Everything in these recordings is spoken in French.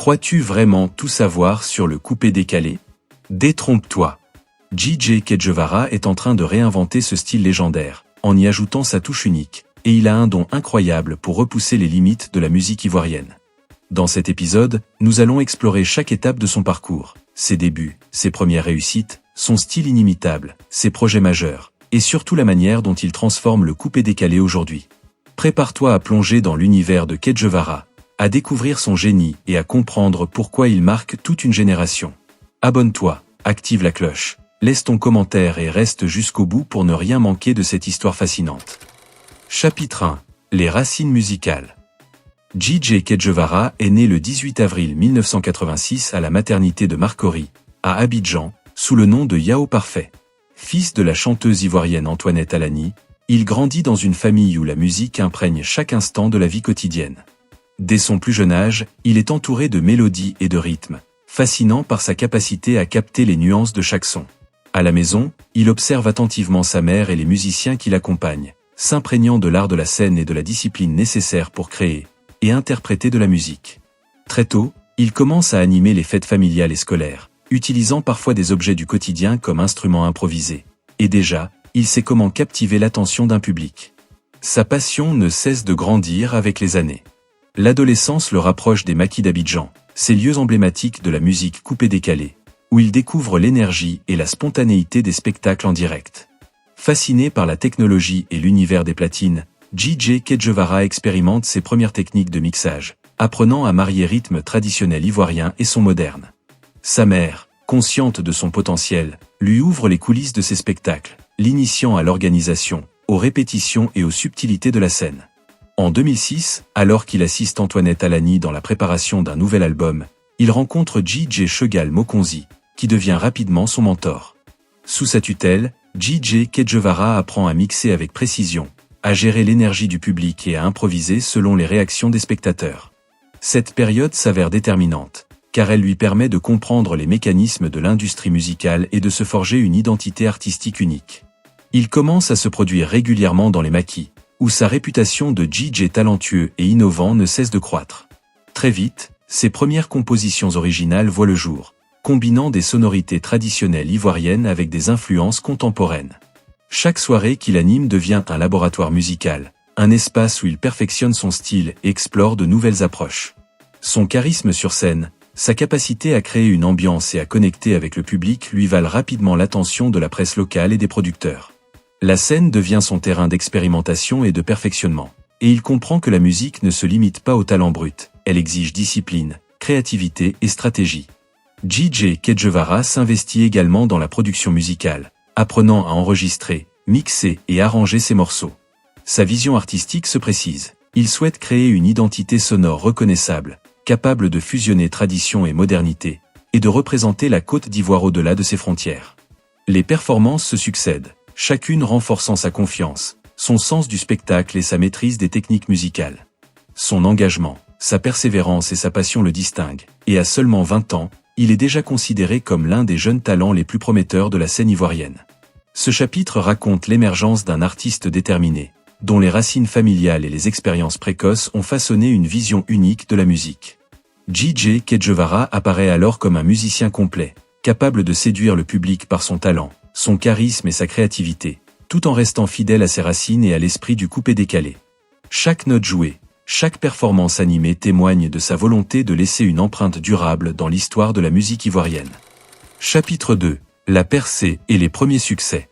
Crois-tu vraiment tout savoir sur le coupé-décalé? Détrompe-toi. JJ Kedjevara est en train de réinventer ce style légendaire, en y ajoutant sa touche unique, et il a un don incroyable pour repousser les limites de la musique ivoirienne. Dans cet épisode, nous allons explorer chaque étape de son parcours, ses débuts, ses premières réussites, son style inimitable, ses projets majeurs, et surtout la manière dont il transforme le coupé-décalé aujourd'hui. Prépare-toi à plonger dans l'univers de Kedjevara, à découvrir son génie et à comprendre pourquoi il marque toute une génération. Abonne-toi, active la cloche, laisse ton commentaire et reste jusqu'au bout pour ne rien manquer de cette histoire fascinante. Chapitre 1. Les racines musicales. JJ Kedjevara est né le 18 avril 1986 à la maternité de Marcory, à Abidjan, sous le nom de Yao Parfait. Fils de la chanteuse ivoirienne Antoinette Alani, il grandit dans une famille où la musique imprègne chaque instant de la vie quotidienne. Dès son plus jeune âge, il est entouré de mélodies et de rythmes, fascinant par sa capacité à capter les nuances de chaque son. À la maison, il observe attentivement sa mère et les musiciens qui l'accompagnent, s'imprégnant de l'art de la scène et de la discipline nécessaire pour créer et interpréter de la musique. Très tôt, il commence à animer les fêtes familiales et scolaires, utilisant parfois des objets du quotidien comme instruments improvisés. Et déjà, il sait comment captiver l'attention d'un public. Sa passion ne cesse de grandir avec les années. L'adolescence le rapproche des maquis d'Abidjan, ces lieux emblématiques de la musique coupé-décalée, où il découvre l'énergie et la spontanéité des spectacles en direct. Fasciné par la technologie et l'univers des platines, JJ Kedjevara expérimente ses premières techniques de mixage, apprenant à marier rythme traditionnel ivoirien et son moderne. Sa mère, consciente de son potentiel, lui ouvre les coulisses de ses spectacles, l'initiant à l'organisation, aux répétitions et aux subtilités de la scène. En 2006, alors qu'il assiste Antoinette Alani dans la préparation d'un nouvel album, il rencontre JJ Chegal Mokonzi, qui devient rapidement son mentor. Sous sa tutelle, JJ Kedjevara apprend à mixer avec précision, à gérer l'énergie du public et à improviser selon les réactions des spectateurs. Cette période s'avère déterminante, car elle lui permet de comprendre les mécanismes de l'industrie musicale et de se forger une identité artistique unique. Il commence à se produire régulièrement dans les maquis, où sa réputation de JJ talentueux et innovant ne cesse de croître. Très vite, ses premières compositions originales voient le jour, combinant des sonorités traditionnelles ivoiriennes avec des influences contemporaines. Chaque soirée qu'il anime devient un laboratoire musical, un espace où il perfectionne son style et explore de nouvelles approches. Son charisme sur scène, sa capacité à créer une ambiance et à connecter avec le public lui valent rapidement l'attention de la presse locale et des producteurs. La scène devient son terrain d'expérimentation et de perfectionnement, et il comprend que la musique ne se limite pas au talent brut, elle exige discipline, créativité et stratégie. JJ Kedjevara s'investit également dans la production musicale, apprenant à enregistrer, mixer et arranger ses morceaux. Sa vision artistique se précise, il souhaite créer une identité sonore reconnaissable, capable de fusionner tradition et modernité, et de représenter la Côte d'Ivoire au-delà de ses frontières. Les performances se succèdent, chacune renforçant sa confiance, son sens du spectacle et sa maîtrise des techniques musicales. Son engagement, sa persévérance et sa passion le distinguent, et à seulement 20 ans, il est déjà considéré comme l'un des jeunes talents les plus prometteurs de la scène ivoirienne. Ce chapitre raconte l'émergence d'un artiste déterminé, dont les racines familiales et les expériences précoces ont façonné une vision unique de la musique. JJ Kedjevara apparaît alors comme un musicien complet, capable de séduire le public par son talent, son charisme et sa créativité, tout en restant fidèle à ses racines et à l'esprit du coupé-décalé. Chaque note jouée, chaque performance animée témoigne de sa volonté de laisser une empreinte durable dans l'histoire de la musique ivoirienne. Chapitre 2. La percée et les premiers succès.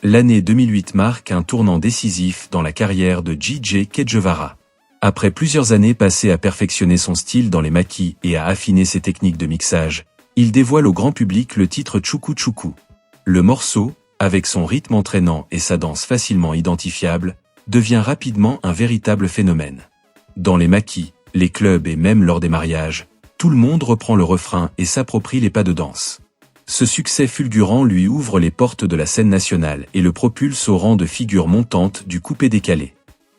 L'année 2008 marque un tournant décisif dans la carrière de JJ Kedjevara. Après plusieurs années passées à perfectionner son style dans les maquis et à affiner ses techniques de mixage, il dévoile au grand public le titre Tchoukou Tchoukou. Le morceau, avec son rythme entraînant et sa danse facilement identifiable, devient rapidement un véritable phénomène. Dans les maquis, les clubs et même lors des mariages, tout le monde reprend le refrain et s'approprie les pas de danse. Ce succès fulgurant lui ouvre les portes de la scène nationale et le propulse au rang de figure montante du coupé-décalé.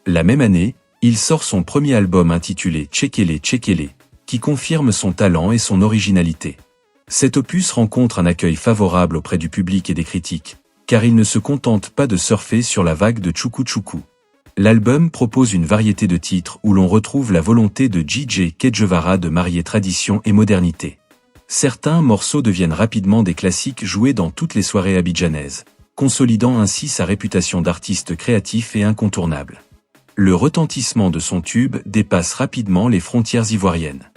La même année, il sort son premier album intitulé Tchekele Tchekele, qui confirme son talent et son originalité. Cet opus rencontre un accueil favorable auprès du public et des critiques, car il ne se contente pas de surfer sur la vague de Tchoukou Tchoukou. L'album propose une variété de titres où l'on retrouve la volonté de DJ Kedjevara de marier tradition et modernité. Certains morceaux deviennent rapidement des classiques joués dans toutes les soirées abidjanaises, consolidant ainsi sa réputation d'artiste créatif et incontournable. Le retentissement de son tube dépasse rapidement les frontières ivoiriennes.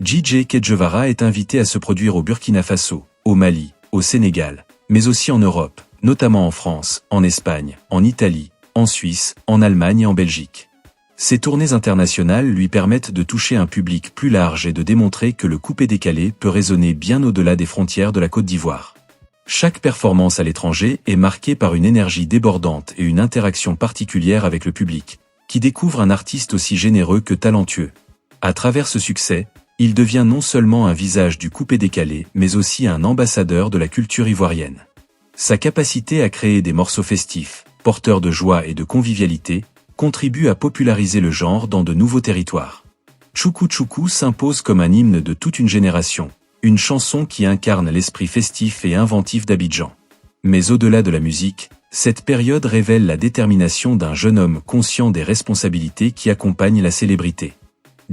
DJ Kedjevara est invité à se produire au Burkina Faso, au Mali, au Sénégal, mais aussi en Europe, notamment en France, en Espagne, en Italie, en Suisse, en Allemagne et en Belgique. Ces tournées internationales lui permettent de toucher un public plus large et de démontrer que le coupé-décalé peut résonner bien au-delà des frontières de la Côte d'Ivoire. Chaque performance à l'étranger est marquée par une énergie débordante et une interaction particulière avec le public, qui découvre un artiste aussi généreux que talentueux. À travers ce succès, il devient non seulement un visage du coupé-décalé, mais aussi un ambassadeur de la culture ivoirienne. Sa capacité à créer des morceaux festifs, porteurs de joie et de convivialité, contribue à populariser le genre dans de nouveaux territoires. Tchoukou Tchoukou s'impose comme un hymne de toute une génération, une chanson qui incarne l'esprit festif et inventif d'Abidjan. Mais au-delà de la musique, cette période révèle la détermination d'un jeune homme conscient des responsabilités qui accompagnent la célébrité.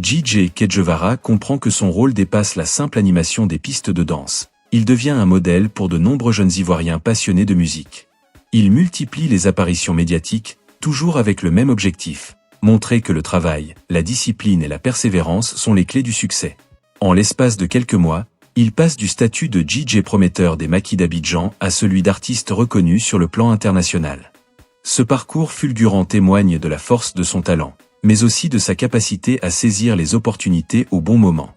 DJ Kedjevara comprend que son rôle dépasse la simple animation des pistes de danse. Il devient un modèle pour de nombreux jeunes Ivoiriens passionnés de musique. Il multiplie les apparitions médiatiques, toujours avec le même objectif, montrer que le travail, la discipline et la persévérance sont les clés du succès. En l'espace de quelques mois, il passe du statut de DJ prometteur des maquis d'Abidjan à celui d'artiste reconnu sur le plan international. Ce parcours fulgurant témoigne de la force de son talent, mais aussi de sa capacité à saisir les opportunités au bon moment.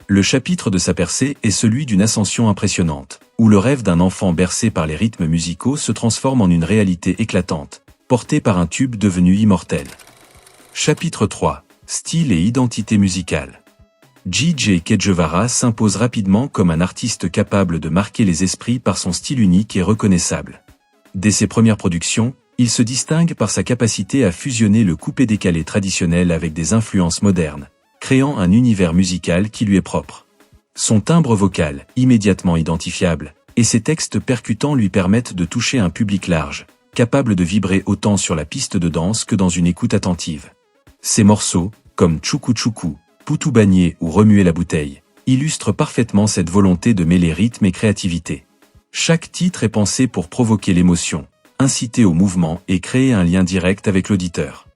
Le chapitre de sa percée est celui d'une ascension impressionnante, où le rêve d'un enfant bercé par les rythmes musicaux se transforme en une réalité éclatante, portée par un tube devenu immortel. Chapitre 3. Style et identité musicale. DJ Kedjevara s'impose rapidement comme un artiste capable de marquer les esprits par son style unique et reconnaissable. Dès ses premières productions, il se distingue par sa capacité à fusionner le coupé-décalé traditionnel avec des influences modernes, créant un univers musical qui lui est propre. Son timbre vocal, immédiatement identifiable, et ses textes percutants lui permettent de toucher un public large, capable de vibrer autant sur la piste de danse que dans une écoute attentive. Ses morceaux, comme Tchoukou Tchoukou, Poutou Bagné ou Remuer la bouteille, illustrent parfaitement cette volonté de mêler rythme et créativité. Chaque titre est pensé pour provoquer l'émotion, inciter au mouvement et créer un lien direct avec l'auditeur.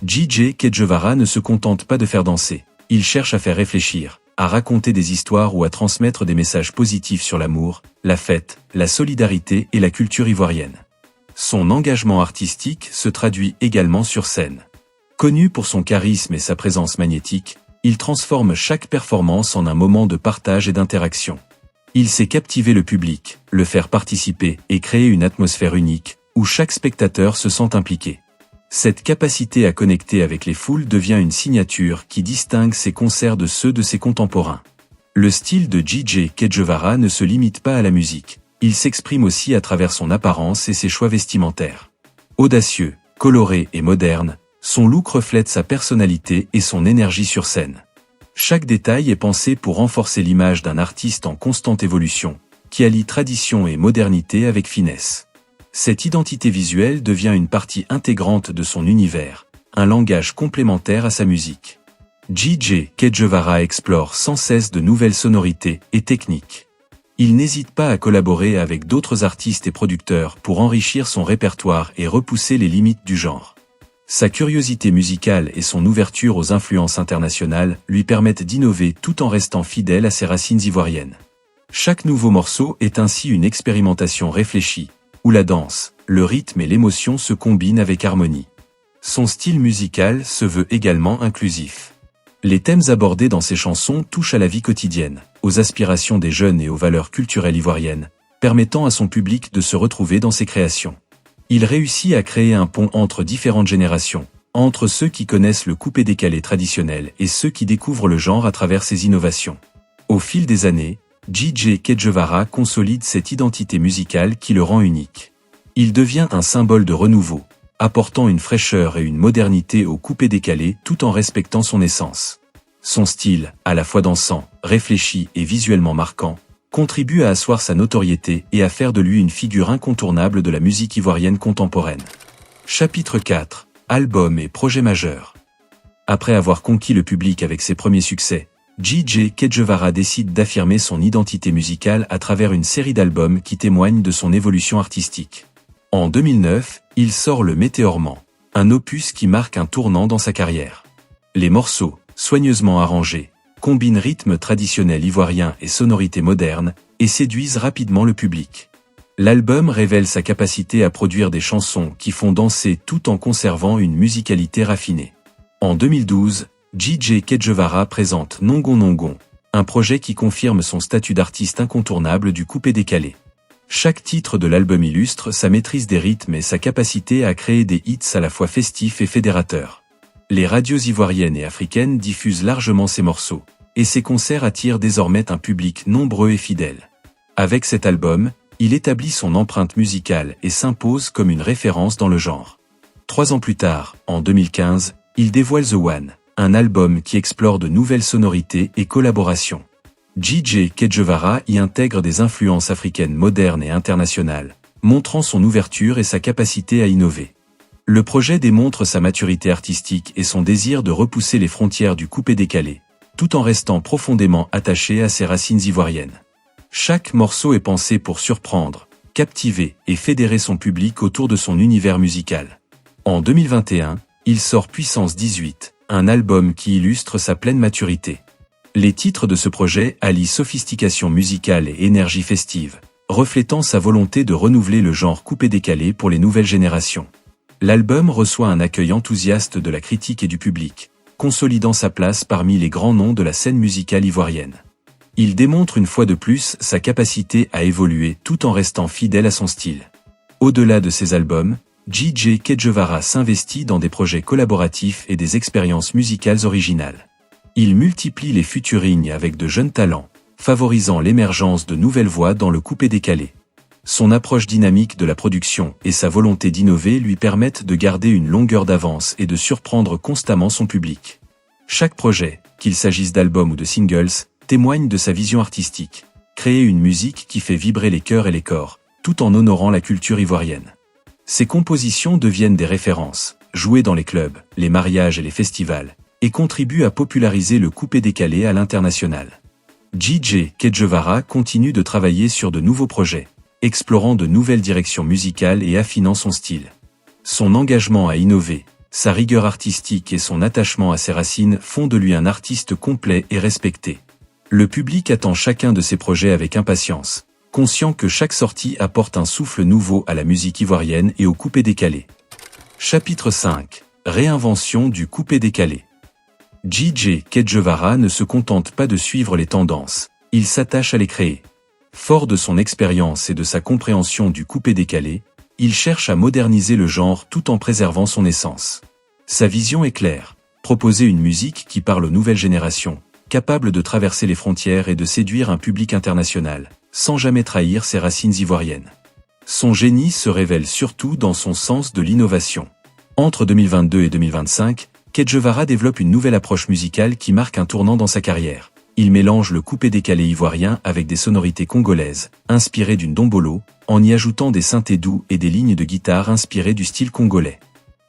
DJ Kedjevara ne se contente pas de faire danser, il cherche à faire réfléchir, à raconter des histoires ou à transmettre des messages positifs sur l'amour, la fête, la solidarité et la culture ivoirienne. Son engagement artistique se traduit également sur scène. Connu pour son charisme et sa présence magnétique, il transforme chaque performance en un moment de partage et d'interaction. Il sait captiver le public, le faire participer et créer une atmosphère unique, où chaque spectateur se sent impliqué. Cette capacité à connecter avec les foules devient une signature qui distingue ses concerts de ceux de ses contemporains. Le style de DJ Kedjevara ne se limite pas à la musique, il s'exprime aussi à travers son apparence et ses choix vestimentaires. Audacieux, coloré et moderne, son look reflète sa personnalité et son énergie sur scène. Chaque détail est pensé pour renforcer l'image d'un artiste en constante évolution, qui allie tradition et modernité avec finesse. Cette identité visuelle devient une partie intégrante de son univers, un langage complémentaire à sa musique. DJ Kedjevara explore sans cesse de nouvelles sonorités et techniques. Il n'hésite pas à collaborer avec d'autres artistes et producteurs pour enrichir son répertoire et repousser les limites du genre. Sa curiosité musicale et son ouverture aux influences internationales lui permettent d'innover tout en restant fidèle à ses racines ivoiriennes. Chaque nouveau morceau est ainsi une expérimentation réfléchie, où la danse, le rythme et l'émotion se combinent avec harmonie. Son style musical se veut également inclusif. Les thèmes abordés dans ses chansons touchent à la vie quotidienne, aux aspirations des jeunes et aux valeurs culturelles ivoiriennes, permettant à son public de se retrouver dans ses créations. Il réussit à créer un pont entre différentes générations, entre ceux qui connaissent le coupé-décalé traditionnel et ceux qui découvrent le genre à travers ses innovations. Au fil des années, DJ Kedjevara consolide cette identité musicale qui le rend unique. Il devient un symbole de renouveau, apportant une fraîcheur et une modernité au coupé-décalé tout en respectant son essence. Son style, à la fois dansant, réfléchi et visuellement marquant, contribue à asseoir sa notoriété et à faire de lui une figure incontournable de la musique ivoirienne contemporaine. Chapitre 4. albums et projets majeurs. Après avoir conquis le public avec ses premiers succès, J.J. Kedjevara décide d'affirmer son identité musicale à travers une série d'albums qui témoignent de son évolution artistique. En 2009, il sort le Météorement, un opus qui marque un tournant dans sa carrière. Les morceaux, soigneusement arrangés, combinent rythme traditionnel ivoirien et sonorités modernes, et séduisent rapidement le public. L'album révèle sa capacité à produire des chansons qui font danser tout en conservant une musicalité raffinée. En 2012, J.J. Kedjevara présente Nongon Nongon, un projet qui confirme son statut d'artiste incontournable du coupé-décalé. Chaque titre de l'album illustre sa maîtrise des rythmes et sa capacité à créer des hits à la fois festifs et fédérateurs. Les radios ivoiriennes et africaines diffusent largement ses morceaux, et ses concerts attirent désormais un public nombreux et fidèle. Avec cet album, il établit son empreinte musicale et s'impose comme une référence dans le genre. 3 ans plus tard, en 2015, il dévoile The One, un album qui explore de nouvelles sonorités et collaborations. J.J. Kedjevara y intègre des influences africaines modernes et internationales, montrant son ouverture et sa capacité à innover. Le projet démontre sa maturité artistique et son désir de repousser les frontières du coupé-décalé, tout en restant profondément attaché à ses racines ivoiriennes. Chaque morceau est pensé pour surprendre, captiver et fédérer son public autour de son univers musical. En 2021, il sort Puissance 18, un album qui illustre sa pleine maturité. Les titres de ce projet allient sophistication musicale et énergie festive, reflétant sa volonté de renouveler le genre coupé-décalé pour les nouvelles générations. L'album reçoit un accueil enthousiaste de la critique et du public, consolidant sa place parmi les grands noms de la scène musicale ivoirienne. Il démontre une fois de plus sa capacité à évoluer tout en restant fidèle à son style. Au-delà de ses albums, J.J. Kedjevara s'investit dans des projets collaboratifs et des expériences musicales originales. Il multiplie les featurings avec de jeunes talents, favorisant l'émergence de nouvelles voix dans le coupé-décalé. Son approche dynamique de la production et sa volonté d'innover lui permettent de garder une longueur d'avance et de surprendre constamment son public. Chaque projet, qu'il s'agisse d'albums ou de singles, témoigne de sa vision artistique, créer une musique qui fait vibrer les cœurs et les corps, tout en honorant la culture ivoirienne. Ses compositions deviennent des références, jouées dans les clubs, les mariages et les festivals, et contribuent à populariser le coupé-décalé à l'international. J.J. Kedjevara continue de travailler sur de nouveaux projets, explorant de nouvelles directions musicales et affinant son style. Son engagement à innover, sa rigueur artistique et son attachement à ses racines font de lui un artiste complet et respecté. Le public attend chacun de ses projets avec impatience, conscient que chaque sortie apporte un souffle nouveau à la musique ivoirienne et au coupé-décalé. Chapitre 5. Réinvention du coupé-décalé. J.J. Kedjevara ne se contente pas de suivre les tendances, il s'attache à les créer. Fort de son expérience et de sa compréhension du coupé-décalé, il cherche à moderniser le genre tout en préservant son essence. Sa vision est claire, proposer une musique qui parle aux nouvelles générations, capable de traverser les frontières et de séduire un public international, sans jamais trahir ses racines ivoiriennes. Son génie se révèle surtout dans son sens de l'innovation. Entre 2022 et 2025, Kedjevara développe une nouvelle approche musicale qui marque un tournant dans sa carrière. Il mélange le coupé-décalé ivoirien avec des sonorités congolaises, inspirées d'une dombolo, en y ajoutant des synthés doux et des lignes de guitare inspirées du style congolais.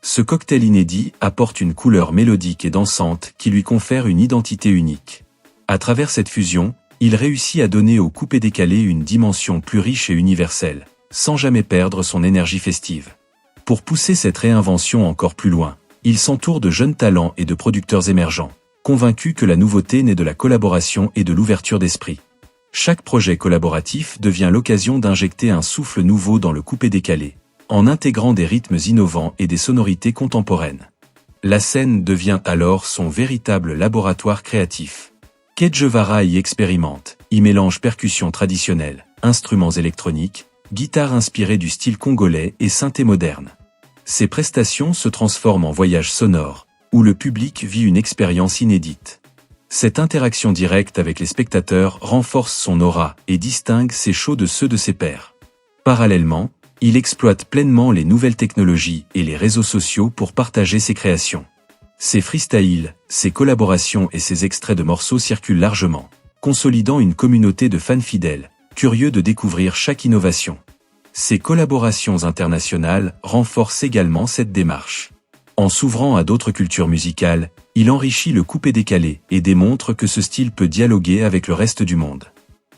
Ce cocktail inédit apporte une couleur mélodique et dansante qui lui confère une identité unique. À travers cette fusion, il réussit à donner au coupé-décalé une dimension plus riche et universelle, sans jamais perdre son énergie festive. Pour pousser cette réinvention encore plus loin, il s'entoure de jeunes talents et de producteurs émergents, convaincu que la nouveauté naît de la collaboration et de l'ouverture d'esprit. Chaque projet collaboratif devient l'occasion d'injecter un souffle nouveau dans le coupé-décalé, en intégrant des rythmes innovants et des sonorités contemporaines. La scène devient alors son véritable laboratoire créatif. Kedjevara y expérimente, y mélange percussions traditionnelles, instruments électroniques, guitares inspirées du style congolais et synthé moderne. Ses prestations se transforment en voyages sonores, où le public vit une expérience inédite. Cette interaction directe avec les spectateurs renforce son aura et distingue ses shows de ceux de ses pairs. Parallèlement, il exploite pleinement les nouvelles technologies et les réseaux sociaux pour partager ses créations. Ses freestyles, ses collaborations et ses extraits de morceaux circulent largement, consolidant une communauté de fans fidèles, curieux de découvrir chaque innovation. Ses collaborations internationales renforcent également cette démarche. En s'ouvrant à d'autres cultures musicales, il enrichit le coupé-décalé et démontre que ce style peut dialoguer avec le reste du monde.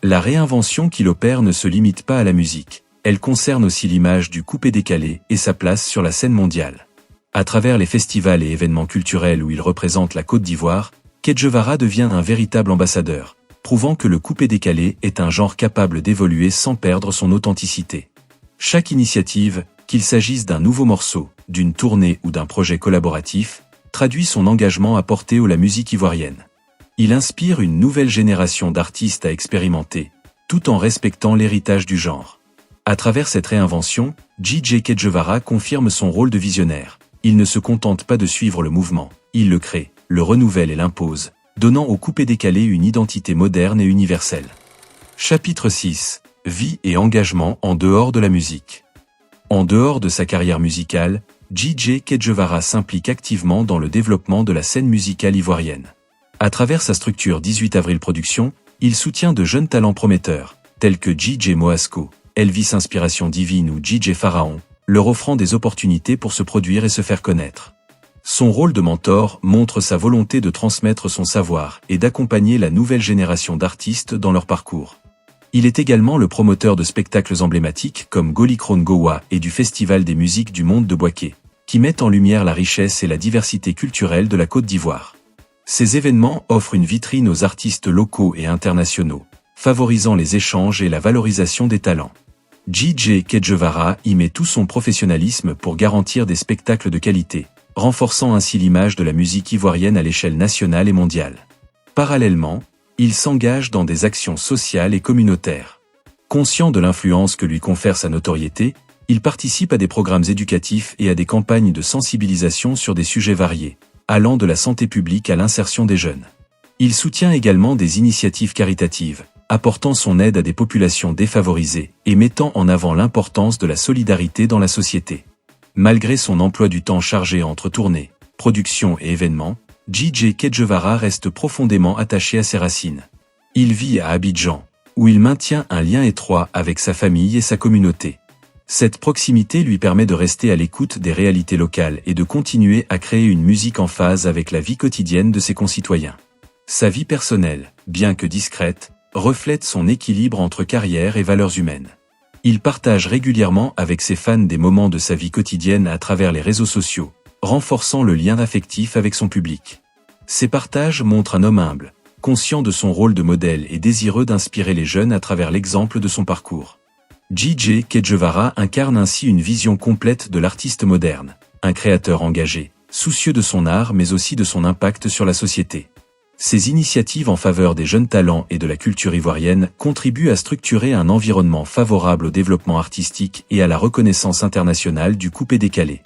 La réinvention qu'il opère ne se limite pas à la musique, elle concerne aussi l'image du coupé-décalé et sa place sur la scène mondiale. À travers les festivals et événements culturels où il représente la Côte d'Ivoire, Kedjevara devient un véritable ambassadeur, prouvant que le coupé-décalé est un genre capable d'évoluer sans perdre son authenticité. Chaque initiative, qu'il s'agisse d'un nouveau morceau, d'une tournée ou d'un projet collaboratif, traduit son engagement à porter haut la musique ivoirienne. Il inspire une nouvelle génération d'artistes à expérimenter, tout en respectant l'héritage du genre. À travers cette réinvention, DJ Kedjevara confirme son rôle de visionnaire. Il ne se contente pas de suivre le mouvement, il le crée, le renouvelle et l'impose, donnant au coupé-décalé une identité moderne et universelle. Chapitre 6. Vie et engagement en dehors de la musique. En dehors de sa carrière musicale, DJ Kedjevara s'implique activement dans le développement de la scène musicale ivoirienne. À travers sa structure 18 Avril Productions, il soutient de jeunes talents prometteurs, tels que DJ Moasco, Elvis Inspiration Divine ou DJ Pharaon, leur offrant des opportunités pour se produire et se faire connaître. Son rôle de mentor montre sa volonté de transmettre son savoir et d'accompagner la nouvelle génération d'artistes dans leur parcours. Il est également le promoteur de spectacles emblématiques comme Golikron Gowa et du Festival des musiques du monde de Bouaké, qui mettent en lumière la richesse et la diversité culturelle de la Côte d'Ivoire. Ces événements offrent une vitrine aux artistes locaux et internationaux, favorisant les échanges et la valorisation des talents. DJ Kedjevara y met tout son professionnalisme pour garantir des spectacles de qualité, renforçant ainsi l'image de la musique ivoirienne à l'échelle nationale et mondiale. Parallèlement, il s'engage dans des actions sociales et communautaires. Conscient de l'influence que lui confère sa notoriété, il participe à des programmes éducatifs et à des campagnes de sensibilisation sur des sujets variés, allant de la santé publique à l'insertion des jeunes. Il soutient également des initiatives caritatives, apportant son aide à des populations défavorisées et mettant en avant l'importance de la solidarité dans la société. Malgré son emploi du temps chargé entre tournées, productions et événements, DJ Kedjevara reste profondément attaché à ses racines. Il vit à Abidjan, où il maintient un lien étroit avec sa famille et sa communauté. Cette proximité lui permet de rester à l'écoute des réalités locales et de continuer à créer une musique en phase avec la vie quotidienne de ses concitoyens. Sa vie personnelle, bien que discrète, reflète son équilibre entre carrière et valeurs humaines. Il partage régulièrement avec ses fans des moments de sa vie quotidienne à travers les réseaux sociaux, renforçant le lien affectif avec son public. Ces partages montrent un homme humble, conscient de son rôle de modèle et désireux d'inspirer les jeunes à travers l'exemple de son parcours. DJ Kedjevara incarne ainsi une vision complète de l'artiste moderne, un créateur engagé, soucieux de son art mais aussi de son impact sur la société. Ces initiatives en faveur des jeunes talents et de la culture ivoirienne contribuent à structurer un environnement favorable au développement artistique et à la reconnaissance internationale du coupé-décalé.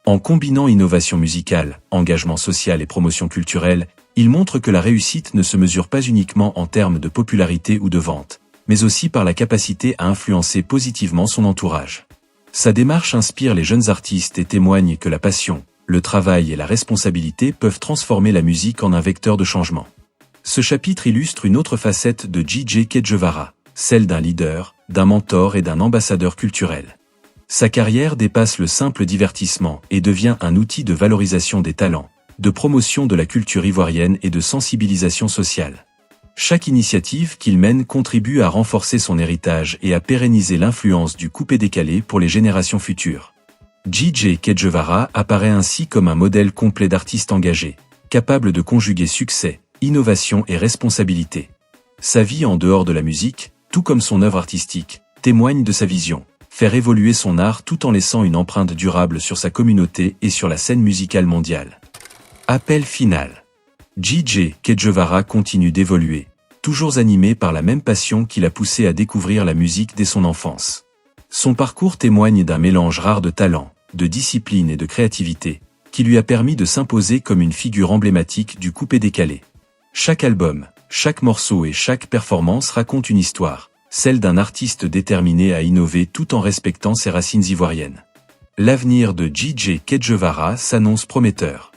En combinant innovation musicale, engagement social et promotion culturelle, il montre que la réussite ne se mesure pas uniquement en termes de popularité ou de vente, mais aussi par la capacité à influencer positivement son entourage. Sa démarche inspire les jeunes artistes et témoigne que la passion, le travail et la responsabilité peuvent transformer la musique en un vecteur de changement. Ce chapitre illustre une autre facette de DJ Kedjevara, celle d'un leader, d'un mentor et d'un ambassadeur culturel. Sa carrière dépasse le simple divertissement et devient un outil de valorisation des talents, de promotion de la culture ivoirienne et de sensibilisation sociale. Chaque initiative qu'il mène contribue à renforcer son héritage et à pérenniser l'influence du coupé-décalé pour les générations futures. DJ Kedjevara apparaît ainsi comme un modèle complet d'artiste engagé, capable de conjuguer succès, innovation et responsabilité. Sa vie en dehors de la musique, tout comme son œuvre artistique, témoigne de sa vision, faire évoluer son art tout en laissant une empreinte durable sur sa communauté et sur la scène musicale mondiale. Appel final. DJ Kedjevara continue d'évoluer, toujours animé par la même passion qui l'a poussé à découvrir la musique dès son enfance. Son parcours témoigne d'un mélange rare de talent, de discipline et de créativité, qui lui a permis de s'imposer comme une figure emblématique du coupé-décalé. Chaque album, chaque morceau et chaque performance raconte une histoire, celle d'un artiste déterminé à innover tout en respectant ses racines ivoiriennes. L'avenir de DJ Kedjevara s'annonce prometteur.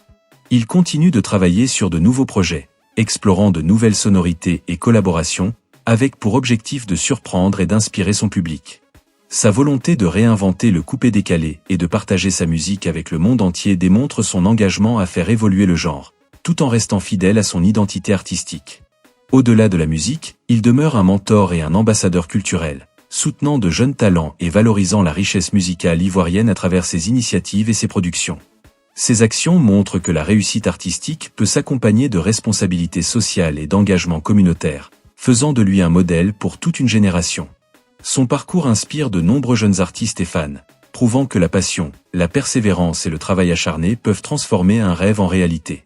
Il continue de travailler sur de nouveaux projets, explorant de nouvelles sonorités et collaborations, avec pour objectif de surprendre et d'inspirer son public. Sa volonté de réinventer le coupé-décalé et de partager sa musique avec le monde entier démontre son engagement à faire évoluer le genre, tout en restant fidèle à son identité artistique. Au-delà de la musique, il demeure un mentor et un ambassadeur culturel, soutenant de jeunes talents et valorisant la richesse musicale ivoirienne à travers ses initiatives et ses productions. Ses actions montrent que la réussite artistique peut s'accompagner de responsabilités sociales et d'engagement communautaire, faisant de lui un modèle pour toute une génération. Son parcours inspire de nombreux jeunes artistes et fans, prouvant que la passion, la persévérance et le travail acharné peuvent transformer un rêve en réalité.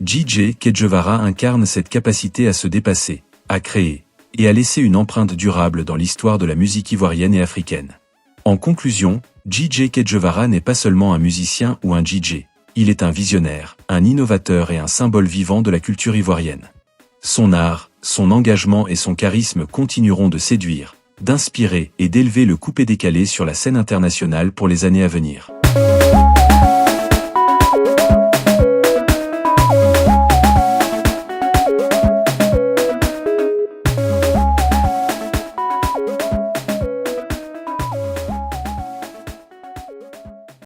JJ Kedjevara incarne cette capacité à se dépasser, à créer, et à laisser une empreinte durable dans l'histoire de la musique ivoirienne et africaine. En conclusion, JJ Kedjevara n'est pas seulement un musicien ou un DJ, il est un visionnaire, un innovateur et un symbole vivant de la culture ivoirienne. Son art, son engagement et son charisme continueront de séduire, d'inspirer et d'élever le coupé-décalé sur la scène internationale pour les années à venir.